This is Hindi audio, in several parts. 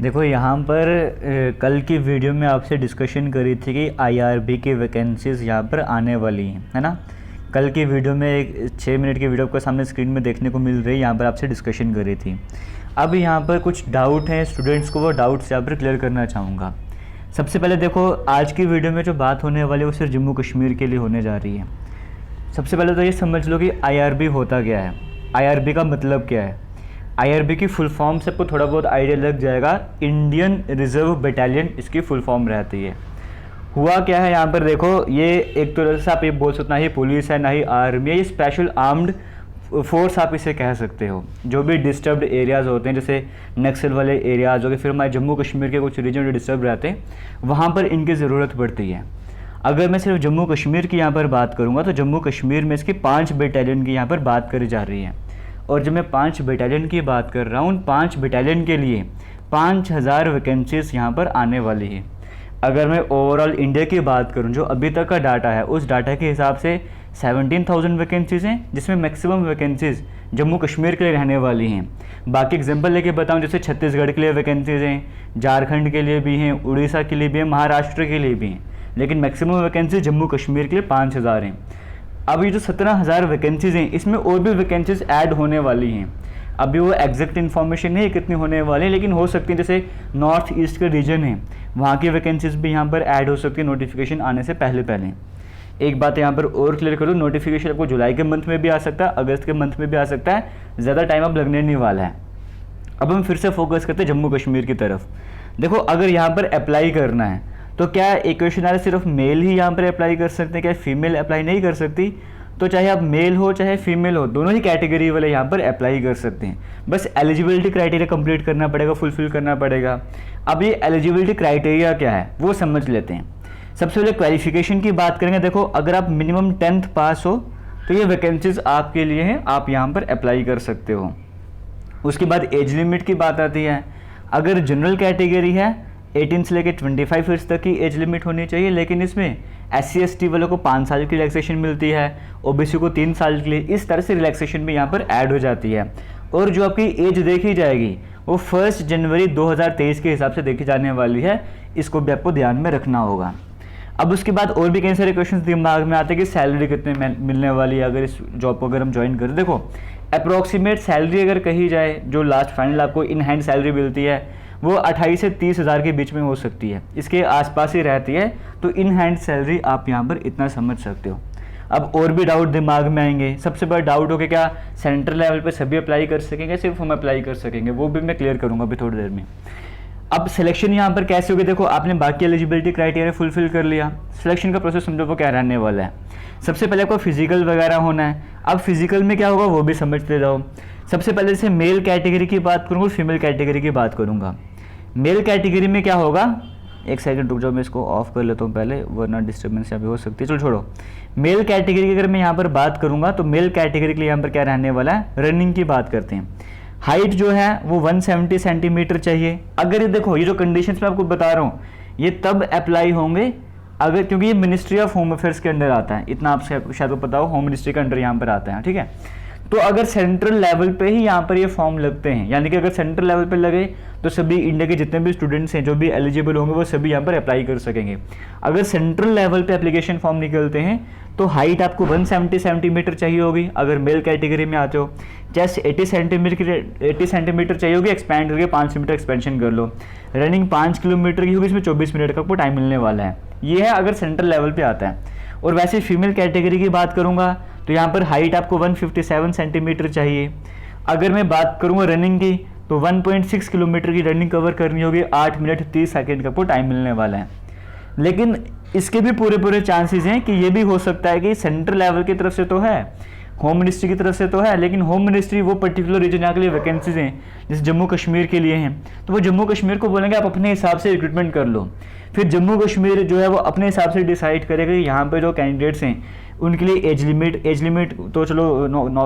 देखो यहाँ पर कल की वीडियो में आपसे डिस्कशन करी थी कि आईआरबी की वैकेंसीज़ यहाँ पर आने वाली हैं, है ना। कल की वीडियो में एक 6 मिनट की वीडियो आपको सामने स्क्रीन में देखने को मिल रही है, यहाँ पर आपसे डिस्कशन करी थी। अब यहाँ पर कुछ डाउट हैं स्टूडेंट्स को, वो डाउट्स यहाँ पर क्लियर करना चाहूँगा। सबसे पहले देखो, आज की वीडियो में जो बात होने वाली है वो सिर्फ जम्मू कश्मीर के लिए होने जा रही है। सबसे पहले तो ये समझ लो कि आईआरबी होता क्या है, आईआरबी का मतलब क्या है। आईआरबी की फुल फॉर्म से आपको थोड़ा बहुत आइडिया लग जाएगा। इंडियन रिजर्व बटालियन इसकी फुल फॉर्म रहती है। हुआ क्या है यहाँ पर देखो, ये एक तरह से आप ये बोल सकते, ना ही पुलिस है ना ही आर्मी है, ये स्पेशल आर्म्ड फोर्स आप इसे कह सकते हो। जो भी डिस्टर्ब्ड एरियाज़ होते हैं, जैसे नक्सल वाले एरियाज़ हो गए, फिर हमारे जम्मू कश्मीर के कुछ रीजन जो डिस्टर्ब रहते हैं, वहाँ पर इनकी ज़रूरत पड़ती है। अगर मैं सिर्फ जम्मू कश्मीर की यहाँ पर बात करूँगा तो जम्मू कश्मीर में इसकी 5 बटालियन की यहाँ पर बात करी जा रही है। और जब मैं 5 बटालियन की बात कर रहा हूँ, उन 5 बटालियन के लिए 5000 वैकेंसीज यहाँ पर आने वाली है। अगर मैं ओवरऑल इंडिया की बात करूँ, जो अभी तक का डाटा है, उस डाटा के हिसाब से 17,000 वैकेंसीज़ हैं, जिसमें मैक्सिमम वैकेंसीज़ जम्मू कश्मीर के लिए रहने वाली हैं। बाकी एग्जांपल लेके बताऊँ, जैसे छत्तीसगढ़ के लिए वैकेंसीज़ हैं, झारखंड के लिए भी हैं, उड़ीसा के लिए भी हैं, महाराष्ट्र के लिए भी हैं, लेकिन मैक्सिमम वैकेंसी जम्मू कश्मीर के लिए 5000 हैं। अब ये जो 17,000 वैकेंसीज़ हैं, इसमें और भी वैकेंसीज ऐड होने वाली हैं। अभी वो एग्जैक्ट इन्फॉर्मेशन नहीं है कितनी होने वाली है, लेकिन हो सकती है जैसे नॉर्थ ईस्ट का रीजन है, वहाँ की वैकेंसीज भी यहाँ पर ऐड हो सकती है नोटिफिकेशन आने से पहले पहले। एक बात यहाँ पर और क्लियर करूँ, नोटिफिकेशन आपको जुलाई के मंथ में भी आ सकता है, अगस्त के मंथ में भी आ सकता है, ज़्यादा टाइम अब लगने नहीं वाला है। अब हम फिर से फोकस करते हैं जम्मू कश्मीर की तरफ। देखो, अगर यहाँ पर अप्लाई करना है तो क्या एक क्वेश्चन आ रहा है सिर्फ मेल ही यहाँ पर अप्लाई कर सकते हैं, क्या फीमेल अप्लाई नहीं कर सकती? तो चाहे आप मेल हो चाहे फीमेल हो, दोनों ही कैटेगरी वाले यहाँ पर अप्लाई कर सकते हैं। बस एलिजिबिलिटी क्राइटेरिया कंप्लीट करना पड़ेगा, फुलफिल करना पड़ेगा। अब ये एलिजिबिलिटी क्राइटेरिया क्या है वो समझ लेते हैं। सबसे पहले क्वालिफिकेशन की बात करेंगे। देखो, अगर आप मिनिमम 10th पास हो तो ये वैकेंसीज आपके लिए हैं, आप यहाँ पर अप्लाई कर सकते हो। उसके बाद एज लिमिट की बात आती है। अगर जनरल कैटेगरी है, 18 से लेकर 25 ईयर्स तक की एज लिमिट होनी चाहिए, लेकिन इसमें SC/ST वालों को 5 साल की रिलैक्सेशन मिलती है, OBC को 3 साल के लिए। इस तरह से रिलैक्सेशन भी यहाँ पर ऐड हो जाती है। और जो आपकी एज देखी जाएगी वो 1 जनवरी 2023 के हिसाब से देखी जाने वाली है, इसको भी आपको ध्यान में रखना होगा। अब उसके बाद और भी कई सारे क्वेश्चन दिमाग में आते हैं कि सैलरी कितने मिलने वाली है अगर इस जॉब को अगर हम ज्वाइन करें। देखो, अप्रॉक्सीमेट सैलरी अगर कही जाए, जो लास्ट फाइनल आपको इन हैंड सैलरी मिलती है, वो 28 से 30 हज़ार के बीच में हो सकती है, इसके आसपास ही रहती है। तो इन हैंड सैलरी आप यहाँ पर इतना समझ सकते हो। अब और भी डाउट दिमाग में आएंगे। सबसे बड़ा डाउट हो कि क्या सेंट्रल लेवल पे सभी अप्लाई कर सकेंगे, सिर्फ हम अप्लाई कर सकेंगे, वो भी मैं क्लियर करूँगा अभी थोड़ी देर में। अब सिलेक्शन यहाँ पर कैसे होगी? देखो, आपने बाकी एलिजिबिलिटी क्राइटेरिया फुलफिल कर लिया, सिलेक्शन का प्रोसेस समझो वो क्या रहने वाला है। सबसे पहले आपको फिजिकल वगैरह होना है। अब फिजिकल में क्या होगा वो भी समझते जाओ। सबसे पहले जैसे मेल कैटेगरी की बात करूँगा, फीमेल कैटेगरी की बात करूँगा। मेल कैटेगरी में क्या होगा, एक सेकंड रुक जाओ, मैं इसको ऑफ कर लेता हूँ पहले, वरना डिस्टर्बेंस यहाँ पे हो सकती है। चलो छोड़ो। मेल कैटेगरी की अगर मैं यहाँ पर बात करूँगा तो मेल कैटेगरी के लिए यहाँ पर क्या रहने वाला है, रनिंग की बात करते हैं। हाइट जो है वो 170 सेंटीमीटर चाहिए। अगर ये देखो, ये जो कंडीशंस मैं आपको बता रहा हूँ ये तब अप्लाई होंगे अगर, क्योंकि ये मिनिस्ट्री ऑफ होम अफेयर्स के अंडर आता है, इतना आप शायद को पता हो, होम मिनिस्ट्री के अंडर यहाँ पर आता है, ठीक है। तो अगर सेंट्रल लेवल पे ही यहाँ पर ये फॉर्म लगते हैं, यानी कि अगर सेंट्रल लेवल पे लगे तो सभी इंडिया के जितने भी स्टूडेंट्स हैं जो भी एलिजिबल होंगे वो सभी यहाँ पर अप्लाई कर सकेंगे। अगर सेंट्रल लेवल पे एप्लीकेशन फॉर्म निकलते हैं तो हाइट आपको 170 सेंटीमीटर चाहिए होगी अगर मेल कैटेगरी में आते हो। चेस्ट 80 सेंटीमीटर चाहिए होगी, एक्सपैंड करके 5 सेंटीमीटर एक्सपेंशन कर लो। रनिंग 5 किलोमीटर की होगी, इसमें 24 मिनट का आपको टाइम मिलने वाला है। ये है अगर सेंट्रल लेवल पे आता है। और वैसे फीमेल कैटेगरी की बात करूँगा तो यहाँ पर हाइट आपको 157 सेंटीमीटर चाहिए। अगर मैं बात करूँगा रनिंग की तो 1.6 किलोमीटर की रनिंग कवर करनी होगी, 8 मिनट 30 सेकेंड का आपको टाइम मिलने वाला है। लेकिन इसके भी पूरे चांसेस हैं कि ये भी हो सकता है कि सेंट्रल लेवल की तरफ से तो है, होम मिनिस्ट्री की तरफ से तो है, लेकिन होम मिनिस्ट्री वो पर्टिकुलर रीजन यहाँ के लिए वैकेंसीज हैं जैसे जम्मू कश्मीर के लिए हैं, तो वो जम्मू कश्मीर को बोलेंगे आप अपने हिसाब से रिक्रूटमेंट कर लो। फिर जम्मू कश्मीर जो है वो अपने हिसाब से डिसाइड करेगा कि यहाँ पर जो कैंडिडेट्स हैं उनके लिए एज लिमिट तो चलो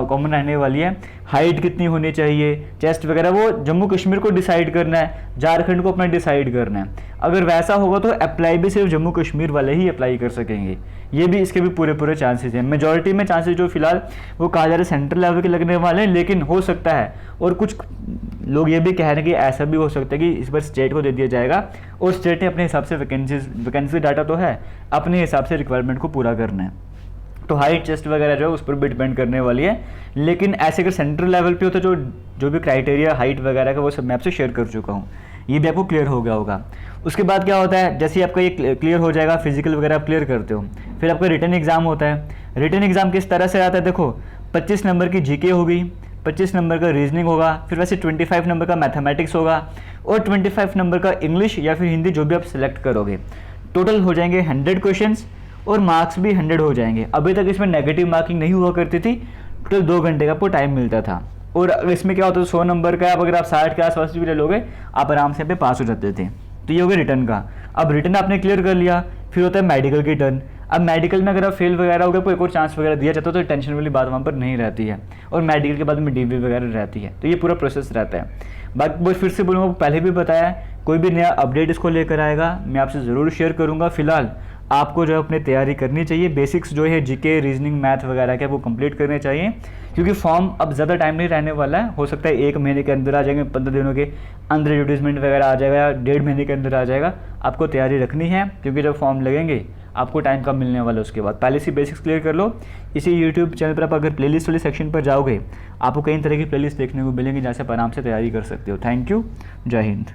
कॉमन रहने वाली है। हाइट कितनी होनी चाहिए, चेस्ट वगैरह वो जम्मू कश्मीर को डिसाइड करना है, झारखंड को अपना डिसाइड करना है। अगर वैसा होगा तो अप्लाई भी सिर्फ जम्मू कश्मीर वाले ही अप्लाई कर सकेंगे। ये भी इसके भी पूरे चांसेस हैं। मेजॉरिटी में चांसेस जो फिलहाल वो कहा जा रहा है सेंट्रल लेवल के लगने वाले हैं, लेकिन हो सकता है और कुछ लोग ये भी कह रहे हैं कि ऐसा भी हो सकता है कि इस बार स्टेट को दे दिया जाएगा और स्टेट ने अपने हिसाब से वैकेंसी डाटा तो है, अपने हिसाब से रिक्वायरमेंट को पूरा करना है। तो हाइट चेस्ट वगैरह जो है उस पर भी डिपेंड करने वाली है। लेकिन ऐसे अगर सेंट्रल लेवल पे हो तो जो भी क्राइटेरिया हाइट वगैरह का वो सब मैं आपसे शेयर कर चुका हूँ, ये भी आपको क्लियर हो गया होगा। उसके बाद क्या होता है, जैसे ही आपका ये क्लियर हो जाएगा, फिजिकल वगैरह आप क्लियर करते हो, फिर आपका रिटन एग्जाम होता है। रिटन एग्जाम किस तरह से आता है, देखो 25 नंबर की जीके होगी, 25 नंबर का रीजनिंग होगा, फिर वैसे 25 नंबर का मैथमेटिक्स होगा और 25 नंबर का इंग्लिश या फिर हिंदी जो भी आप सिलेक्ट करोगे। टोटल हो जाएंगे 100 क्वेश्चंस और मार्क्स भी 100 हो जाएंगे। अभी तक इसमें नेगेटिव मार्किंग नहीं हुआ करती थी, टोटल 2 घंटे का आपको टाइम मिलता था। और इसमें क्या होता है, 100 नंबर का अगर आप 60 के आसपास भी ले लोगे आप आराम से यहाँ पे पास हो जाते थे। तो ये हो गया रिटर्न का। अब रिटर्न आपने क्लियर कर लिया, फिर होता है मेडिकल की टर्न। अब मेडिकल में अगर आप फेल वगैरह हो गए कोई एक और चांस वगैरह दिया जाता है तो टेंशन वाली बात वहाँ पर नहीं रहती है, और मेडिकल के बाद में डीवी वगैरह रहती है। तो ये पूरा प्रोसेस रहता है। बाकी बस फिर से बोलूँगा, पहले भी बताया, कोई भी नया अपडेट इसको लेकर आएगा मैं आपसे ज़रूर शेयर करूँगा। फिलहाल आपको जो है अपनी तैयारी करनी चाहिए, बेसिक्स जो है जीके रीजनिंग मैथ वगैरह के वो कंप्लीट करने चाहिए, क्योंकि फॉर्म अब ज़्यादा टाइम नहीं रहने वाला है। हो सकता है 1 महीने के अंदर आ जाएंगे, 15 दिनों के अंदर एडवर्टीजमेंट वगैरह आ जाएगा, या 1.5 महीने के अंदर आ जाएगा। आपको तैयारी रखनी है, क्योंकि जब फॉर्म लगेंगे आपको टाइम कम मिलने वाला है। उसके बाद पहले से बेसिक्स क्लियर कर लो। इसी यूट्यूब चैनल पर आप अगर प्लेलिस्ट वाले सेक्शन पर जाओगे आपको कई तरह की प्लेलिस्ट देखने को मिलेंगी, जहाँ से आप आराम से तैयारी कर सकते हो। थैंक यू, जय हिंद।